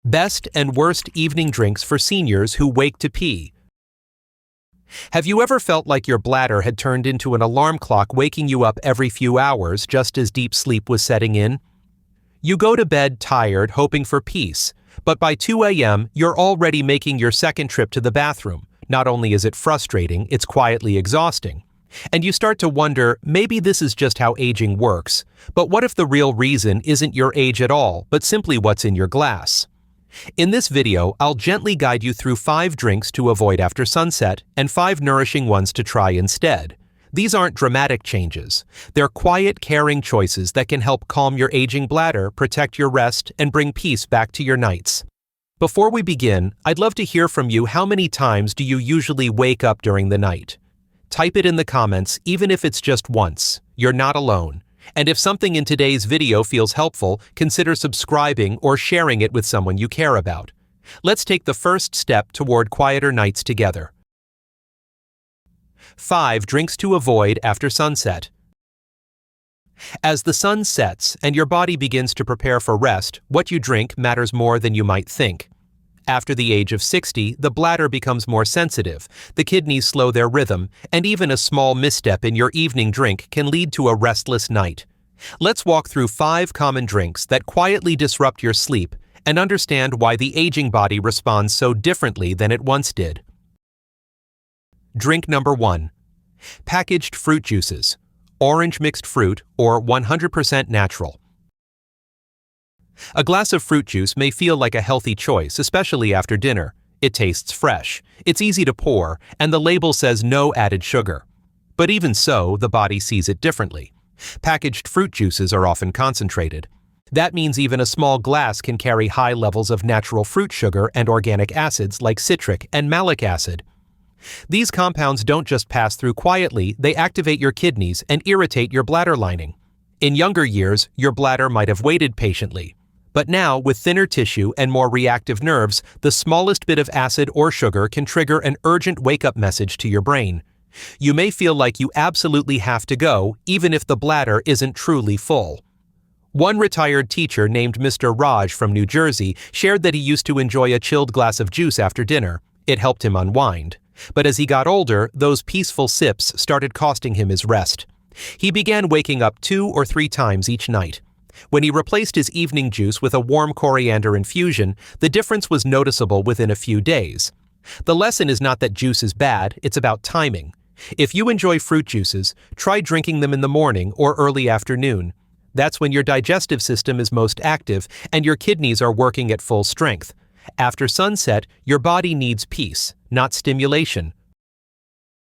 Best and worst evening drinks for seniors who wake to pee. Have you ever felt like your bladder had turned into an alarm clock waking you up every few hours just as deep sleep was setting in? You go to bed tired, hoping for peace, but by 2 a.m., you're already making your second trip to the bathroom. Not only is it frustrating, it's quietly exhausting. And you start to wonder, maybe this is just how aging works. But what if the real reason isn't your age at all, but simply what's in your glass? In this video, I'll gently guide you through 5 drinks to avoid after sunset and 5 nourishing ones to try instead. These aren't dramatic changes. They're quiet, caring choices that can help calm your aging bladder, protect your rest, and bring peace back to your nights. Before we begin, I'd love to hear from you. How many times do you usually wake up during the night? Type it in the comments, even if it's just once. You're not alone. And if something in today's video feels helpful, consider subscribing or sharing it with someone you care about. Let's take the first step toward quieter nights together. 5 drinks to avoid after sunset. As the sun sets and your body begins to prepare for rest, what you drink matters more than you might think. After the age of 60, the bladder becomes more sensitive, the kidneys slow their rhythm, and even a small misstep in your evening drink can lead to a restless night. Let's walk through 5 common drinks that quietly disrupt your sleep and understand why the aging body responds so differently than it once did. Drink number 1. Packaged fruit juices, orange mixed fruit, or 100% natural. A glass of fruit juice may feel like a healthy choice, especially after dinner. It tastes fresh, it's easy to pour, and the label says no added sugar. But even so, the body sees it differently. Packaged fruit juices are often concentrated. That means even a small glass can carry high levels of natural fruit sugar and organic acids like citric and malic acid. These compounds don't just pass through quietly, they activate your kidneys and irritate your bladder lining. In younger years, your bladder might have waited patiently. But now, with thinner tissue and more reactive nerves, the smallest bit of acid or sugar can trigger an urgent wake-up message to your brain. You may feel like you absolutely have to go, even if the bladder isn't truly full. One retired teacher named Mr. Raj from New Jersey shared that he used to enjoy a chilled glass of juice after dinner. It helped him unwind. But as he got older, those peaceful sips started costing him his rest. He began waking up 2 or 3 times each night. When he replaced his evening juice with a warm coriander infusion, the difference was noticeable within a few days. The lesson is not that juice is bad, it's about timing. If you enjoy fruit juices, try drinking them in the morning or early afternoon. That's when your digestive system is most active and your kidneys are working at full strength. After sunset, your body needs peace, not stimulation.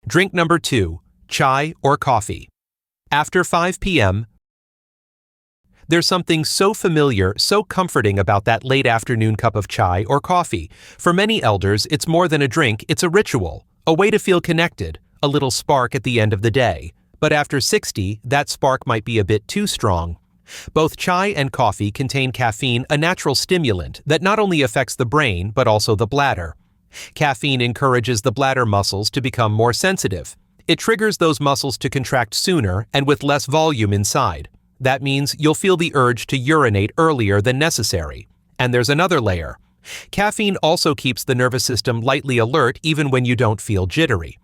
Drink number 2, chai or coffee. After 5 p.m., there's something so familiar, so comforting about that late afternoon cup of chai or coffee. For many elders, it's more than a drink, it's a ritual, a way to feel connected, a little spark at the end of the day. But after 60, that spark might be a bit too strong. Both chai and coffee contain caffeine, a natural stimulant that not only affects the brain, but also the bladder. Caffeine encourages the bladder muscles to become more sensitive. It triggers those muscles to contract sooner and with less volume inside. That means you'll feel the urge to urinate earlier than necessary. And there's another layer. Caffeine also keeps the nervous system lightly alert even when you don't feel jittery.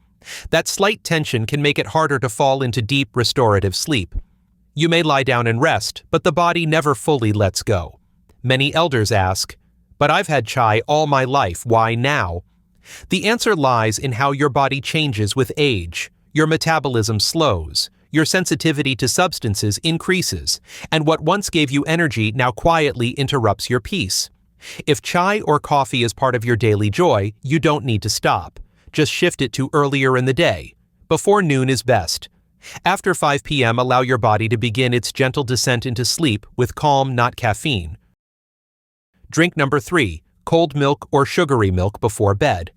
That slight tension can make it harder to fall into deep restorative sleep. You may lie down and rest, but the body never fully lets go. Many elders ask, "But I've had chai all my life, why now?" The answer lies in how your body changes with age. Your metabolism slows. Your sensitivity to substances increases, and what once gave you energy now quietly interrupts your peace. If chai or coffee is part of your daily joy, you don't need to stop. Just shift it to earlier in the day. Before noon is best. After 5 p.m., allow your body to begin its gentle descent into sleep with calm, not caffeine. Drink number 3, cold milk or sugary milk before bed.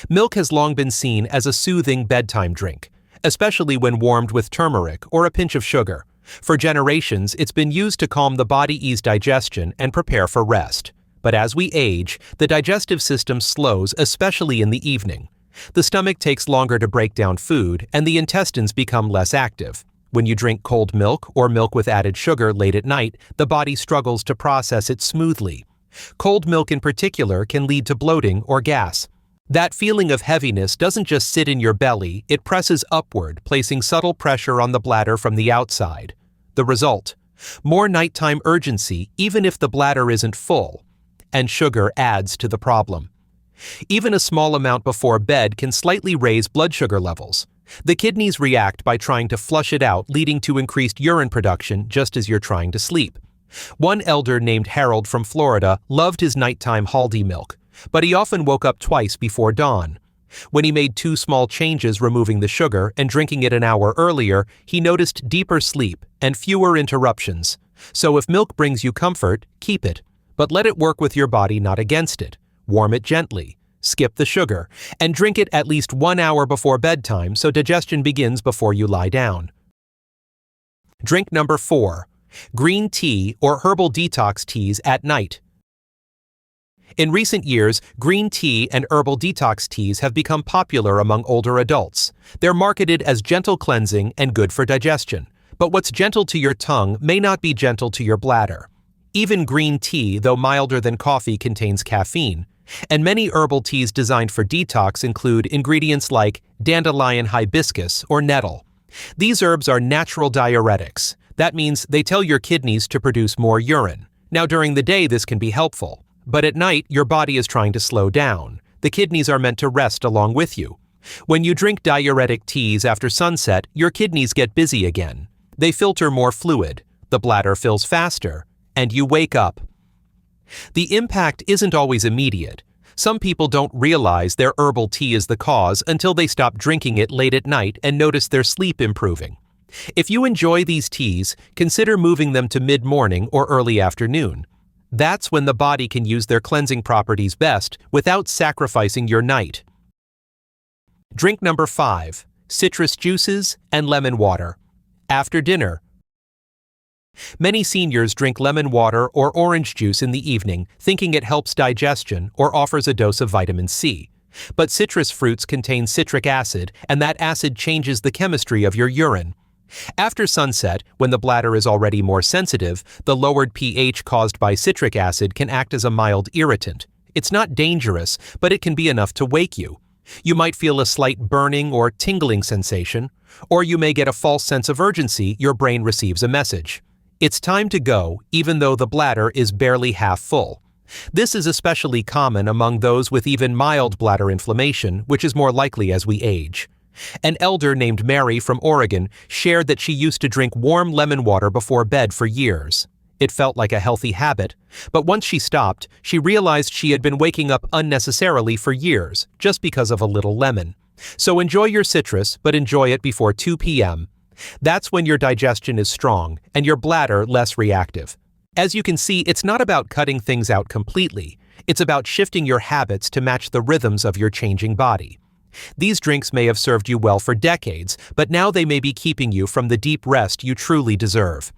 Milk has long been seen as a soothing bedtime drink, especially when warmed with turmeric or a pinch of sugar. For generations, it's been used to calm the body, ease digestion, and prepare for rest. But as we age, the digestive system slows, especially in the evening. The stomach takes longer to break down food, and the intestines become less active. When you drink cold milk or milk with added sugar late at night, the body struggles to process it smoothly. Cold milk in particular can lead to bloating or gas. That feeling of heaviness doesn't just sit in your belly, it presses upward, placing subtle pressure on the bladder from the outside. The result: more nighttime urgency even if the bladder isn't full. And sugar adds to the problem. Even a small amount before bed can slightly raise blood sugar levels. The kidneys react by trying to flush it out, leading to increased urine production just as you're trying to sleep. One elder named Harold from Florida loved his nighttime Haldi milk, but he often woke up twice before dawn. When he made 2 small changes, removing the sugar and drinking it an hour earlier, he noticed deeper sleep and fewer interruptions. So if milk brings you comfort, keep it, but let it work with your body, not against it. Warm it gently, skip the sugar, and drink it at least 1 hour before bedtime so digestion begins before you lie down. Drink number 4. Green tea or herbal detox teas at night. In recent years, green tea and herbal detox teas have become popular among older adults. They're marketed as gentle cleansing and good for digestion. But what's gentle to your tongue may not be gentle to your bladder. Even green tea, though milder than coffee, contains caffeine. And many herbal teas designed for detox include ingredients like dandelion hibiscus or nettle. These herbs are natural diuretics. That means they tell your kidneys to produce more urine. Now, during the day, this can be helpful. But at night, your body is trying to slow down. The kidneys are meant to rest along with you. When you drink diuretic teas after sunset, your kidneys get busy again. They filter more fluid, the bladder fills faster, and you wake up. The impact isn't always immediate. Some people don't realize their herbal tea is the cause until they stop drinking it late at night and notice their sleep improving. If you enjoy these teas, consider moving them to mid-morning or early afternoon. That's when the body can use their cleansing properties best without sacrificing your night. Drink number 5. Citrus juices and lemon water. After dinner. Many seniors drink lemon water or orange juice in the evening, thinking it helps digestion or offers a dose of vitamin C. But citrus fruits contain citric acid, and that acid changes the chemistry of your urine. After sunset, when the bladder is already more sensitive, the lowered pH caused by citric acid can act as a mild irritant. It's not dangerous, but it can be enough to wake you. You might feel a slight burning or tingling sensation, or you may get a false sense of urgency. Your brain receives a message. It's time to go, even though the bladder is barely half full. This is especially common among those with even mild bladder inflammation, which is more likely as we age. An elder named Mary from Oregon shared that she used to drink warm lemon water before bed for years. It felt like a healthy habit, but once she stopped, she realized she had been waking up unnecessarily for years just because of a little lemon. So enjoy your citrus, but enjoy it before 2 p.m. That's when your digestion is strong and your bladder less reactive. As you can see, it's not about cutting things out completely. It's about shifting your habits to match the rhythms of your changing body. These drinks may have served you well for decades, but now they may be keeping you from the deep rest you truly deserve.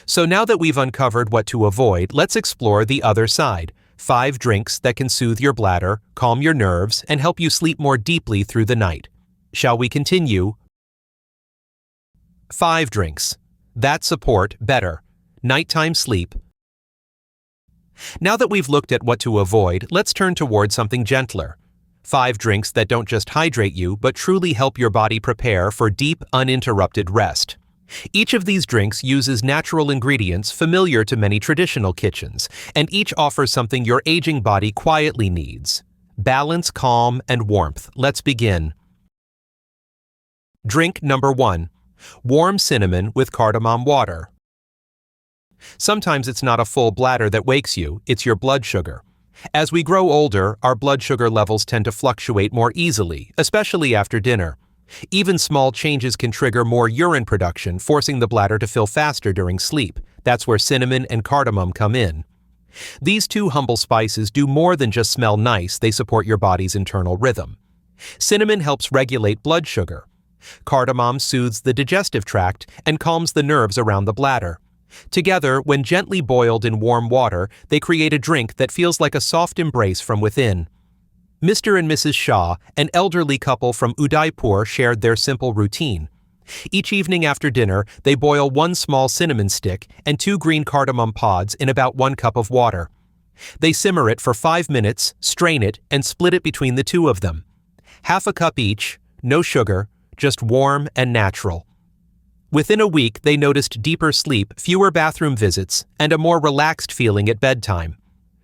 So now that we've uncovered what to avoid, let's explore the other side. 5 drinks that can soothe your bladder, calm your nerves, and help you sleep more deeply through the night. Shall we continue? 5 drinks that support better nighttime sleep. Now that we've looked at what to avoid, let's turn toward something gentler. 5 drinks that don't just hydrate you, but truly help your body prepare for deep, uninterrupted rest. Each of these drinks uses natural ingredients familiar to many traditional kitchens, and each offers something your aging body quietly needs. Balance, calm, and warmth. Let's begin. Drink number 1. Warm cinnamon with cardamom water. Sometimes it's not a full bladder that wakes you, it's your blood sugar. As we grow older, our blood sugar levels tend to fluctuate more easily, especially after dinner. Even small changes can trigger more urine production, forcing the bladder to fill faster during sleep. That's where cinnamon and cardamom come in. These 2 humble spices do more than just smell nice, they support your body's internal rhythm. Cinnamon helps regulate blood sugar. Cardamom soothes the digestive tract and calms the nerves around the bladder. Together, when gently boiled in warm water, they create a drink that feels like a soft embrace from within. Mr. and Mrs. Shah, an elderly couple from Udaipur, shared their simple routine. Each evening after dinner, they boil 1 small cinnamon stick and 2 green cardamom pods in about 1 cup of water. They simmer it for 5 minutes, strain it, and split it between the two of them. Half a cup each, no sugar, just warm and natural. Within a week, they noticed deeper sleep, fewer bathroom visits, and a more relaxed feeling at bedtime.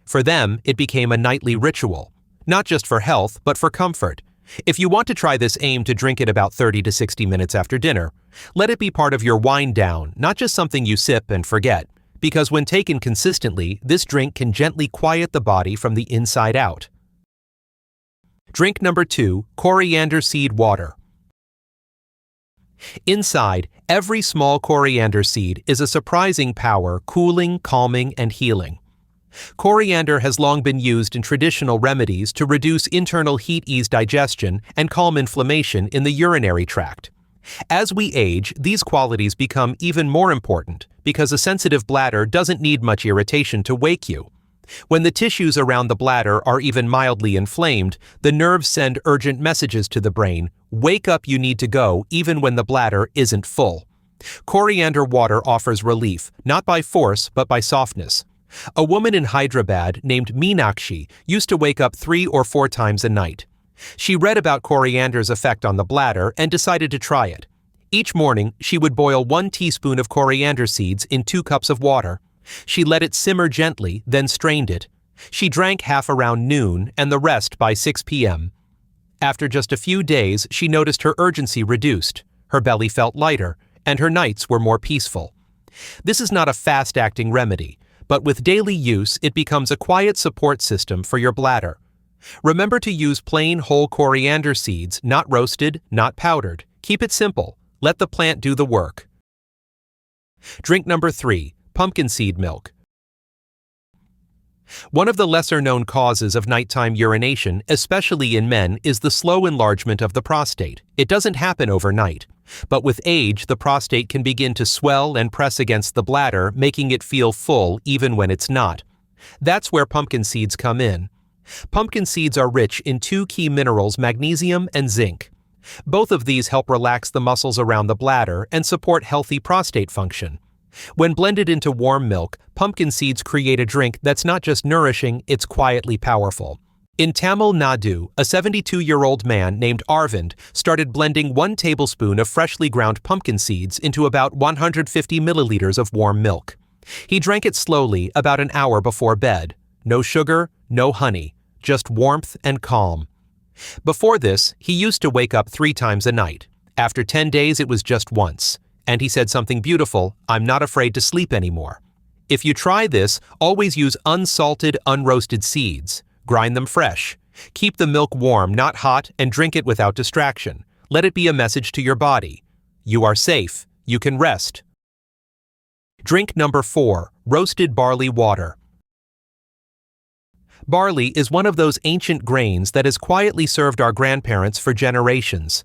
For them, it became a nightly ritual, not just for health, but for comfort. If you want to try this, aim to drink it about 30 to 60 minutes after dinner. Let it be part of your wind down, not just something you sip and forget, because when taken consistently, this drink can gently quiet the body from the inside out. Drink number 2, coriander seed water. Inside every small coriander seed is a surprising power, cooling, calming, and healing. Coriander has long been used in traditional remedies to reduce internal heat, ease digestion, and calm inflammation in the urinary tract. As we age, these qualities become even more important because a sensitive bladder doesn't need much irritation to wake you. When the tissues around the bladder are even mildly inflamed, the nerves send urgent messages to the brain, "Wake up, you need to go," even when the bladder isn't full. Coriander water offers relief, not by force, but by softness. A woman in Hyderabad named Meenakshi used to wake up 3 or 4 times a night. She read about coriander's effect on the bladder and decided to try it. Each morning, she would boil 1 teaspoon of coriander seeds in 2 cups of water. She let it simmer gently, then strained it. She drank half around noon and the rest by 6 p.m. After just a few days, she noticed her urgency reduced, her belly felt lighter, and her nights were more peaceful. This is not a fast-acting remedy, but with daily use, it becomes a quiet support system for your bladder. Remember to use plain whole coriander seeds, not roasted, not powdered. Keep it simple. Let the plant do the work. Drink number 3, pumpkin seed milk. One of the lesser-known causes of nighttime urination, especially in men, is the slow enlargement of the prostate. It doesn't happen overnight. But with age, the prostate can begin to swell and press against the bladder, making it feel full even when it's not. That's where pumpkin seeds come in. Pumpkin seeds are rich in 2 key minerals, magnesium and zinc. Both of these help relax the muscles around the bladder and support healthy prostate function. When blended into warm milk, pumpkin seeds create a drink that's not just nourishing, it's quietly powerful. In Tamil Nadu, a 72-year-old man named Arvind started blending 1 tablespoon of freshly ground pumpkin seeds into about 150 milliliters of warm milk. He drank it slowly about an hour before bed. No sugar, no honey, just warmth and calm. Before this, he used to wake up 3 times a night. After 10 days, it was just once. And he said something beautiful, "I'm not afraid to sleep anymore." If you try this, always use unsalted, unroasted seeds. Grind them fresh. Keep the milk warm, not hot, and drink it without distraction. Let it be a message to your body. You are safe. You can rest. Drink number 4, roasted barley water. Barley is one of those ancient grains that has quietly served our grandparents for generations.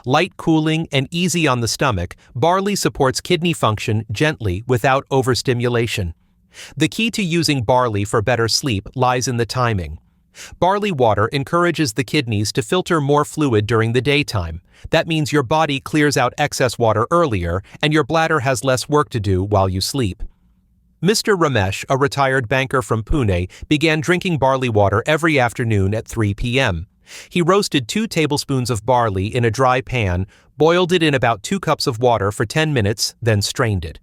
Light, cooling, and easy on the stomach, barley supports kidney function gently without overstimulation. The key to using barley for better sleep lies in the timing. Barley water encourages the kidneys to filter more fluid during the daytime. That means your body clears out excess water earlier and your bladder has less work to do while you sleep. Mr. Ramesh, a retired banker from Pune, began drinking barley water every afternoon at 3 p.m. He roasted 2 tablespoons of barley in a dry pan, boiled it in about 2 cups of water for 10 minutes, then strained it.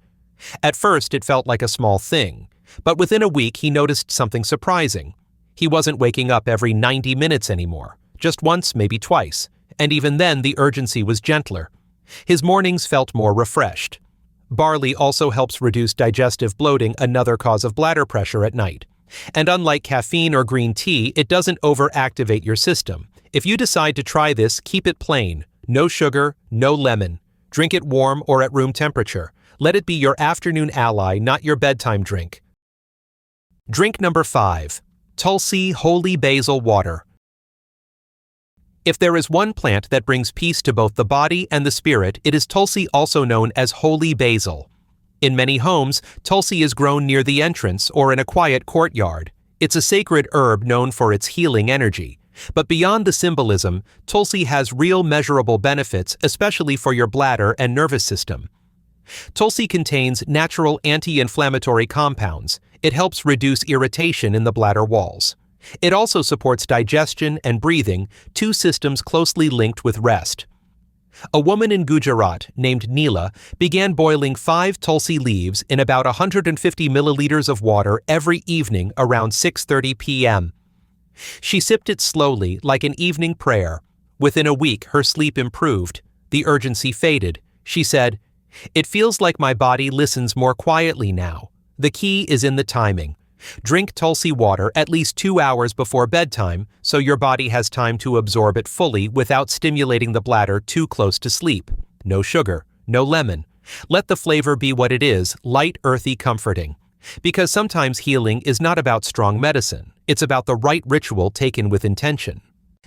At first, it felt like a small thing, but within a week he noticed something surprising. He wasn't waking up every 90 minutes anymore, just once, maybe twice, and even then the urgency was gentler. His mornings felt more refreshed. Barley also helps reduce digestive bloating, another cause of bladder pressure at night. And unlike caffeine or green tea, it doesn't overactivate your system. If you decide to try this, keep it plain. No sugar, no lemon. Drink it warm or at room temperature. Let it be your afternoon ally, not your bedtime drink. Drink number 5. Tulsi Holy Basil Water. If there is one plant that brings peace to both the body and the spirit, it is Tulsi, also known as holy basil. In many homes, Tulsi is grown near the entrance or in a quiet courtyard. It's a sacred herb known for its healing energy. But beyond the symbolism, Tulsi has real measurable benefits, especially for your bladder and nervous system. Tulsi contains natural anti-inflammatory compounds. It helps reduce irritation in the bladder walls. It also supports digestion and breathing, two systems closely linked with rest. A woman in Gujarat named Neela began boiling 5 Tulsi leaves in about 150 milliliters of water every evening around 6:30 p.m. She sipped it slowly like an evening prayer. Within a week, her sleep improved. The urgency faded. She said, "It feels like my body listens more quietly now. The key is in the timing. Drink Tulsi water at least 2 hours before bedtime so your body has time to absorb it fully without stimulating the bladder too close to sleep. No sugar, no lemon. Let the flavor be what it is, light, earthy, comforting. Because sometimes healing is not about strong medicine. It's about the right ritual taken with intention."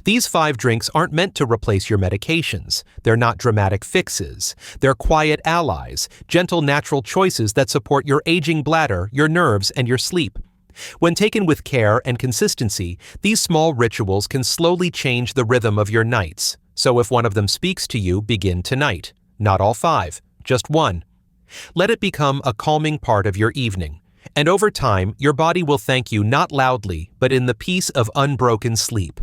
These 5 drinks aren't meant to replace your medications. They're not dramatic fixes. They're quiet allies, gentle natural choices that support your aging bladder, your nerves, and your sleep. When taken with care and consistency, these small rituals can slowly change the rhythm of your nights. So if one of them speaks to you, begin tonight. Not all 5, just one. Let it become a calming part of your evening. And over time, your body will thank you not loudly, but in the peace of unbroken sleep.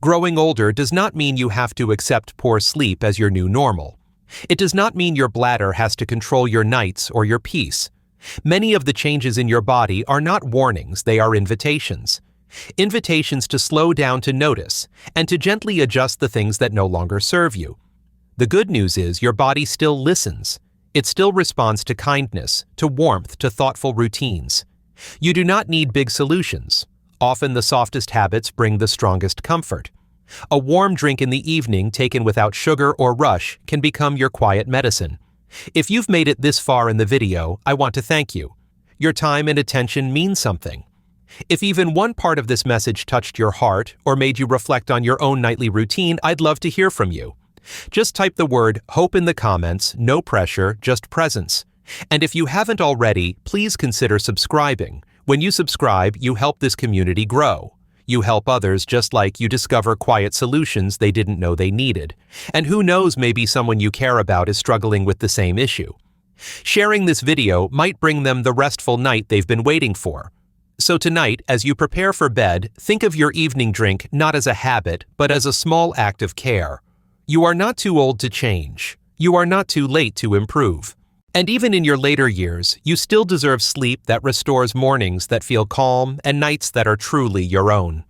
Growing older does not mean you have to accept poor sleep as your new normal. It does not mean your bladder has to control your nights or your peace. Many of the changes in your body are not warnings, they are invitations. Invitations to slow down to notice, and to gently adjust the things that no longer serve you. The good news is your body still listens. It still responds to kindness, to warmth, to thoughtful routines. You do not need big solutions. Often the softest habits bring the strongest comfort. A warm drink in the evening taken without sugar or rush can become your quiet medicine. If you've made it this far in the video, I want to thank you. Your time and attention mean something. If even one part of this message touched your heart or made you reflect on your own nightly routine, I'd love to hear from you. Just type the word HOPE in the comments, no pressure, just presence. And if you haven't already, please consider subscribing. When you subscribe, you help this community grow. You help others just like you discover quiet solutions they didn't know they needed. And who knows, maybe someone you care about is struggling with the same issue. Sharing this video might bring them the restful night they've been waiting for. So tonight, as you prepare for bed, think of your evening drink not as a habit, but as a small act of care. You are not too old to change. You are not too late to improve. And even in your later years, you still deserve sleep that restores mornings that feel calm and nights that are truly your own.